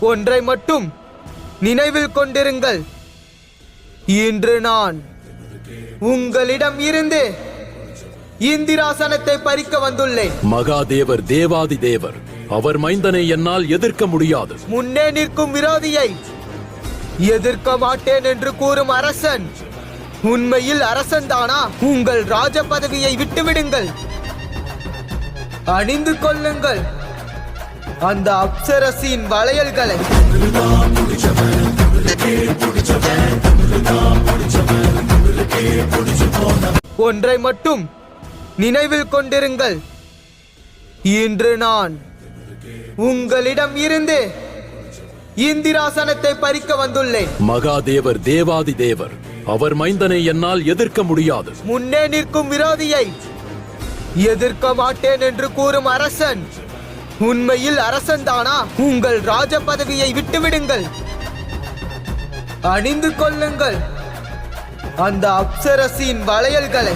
ஒன்றை மட்டும் நினைவில் கொண்டிருங்கள். இன்று நான் உங்களிடம் இருந்து இந்திராசனத்தை பறிக்க வந்துள்ளேன். மகாதேவர் தேவாதி தேவர், அவர் மைந்தனை என்னால் எதிர்க்க முடியாது. முன்னே நிற்கும் விரோதியை எதிர்க்க மாட்டேன் என்று கூறும் அரசன் உண்மையில் அரசன் தானா? உங்கள் ராஜ பதவியை விட்டுவிடுங்கள், அணிந்து கொள்ளுங்கள் அந்த அப்சரசின் வளையல்களை. ஒன்றை மட்டும் நினைவில் கொண்டிருங்கள். இன்று நான் உங்களிடம் இருந்து இந்திராசனத்தை பறிக்க வந்துள்ளேன். மகாதேவர் தேவாதி தேவர், அவர் மைந்தனை என்னால் எதிர்க்க முடியாது. முன்னே நிற்கும் விரோதியை எதிர்க்க மாட்டேன் என்று கூறும் அரசன் உண்மையில் அரசன் தானா? உங்கள் ராஜ பதவியை விட்டுவிடுங்கள், அணிந்து கொள்ளுங்கள் அந்த அப்சரசின் வளையல்களை.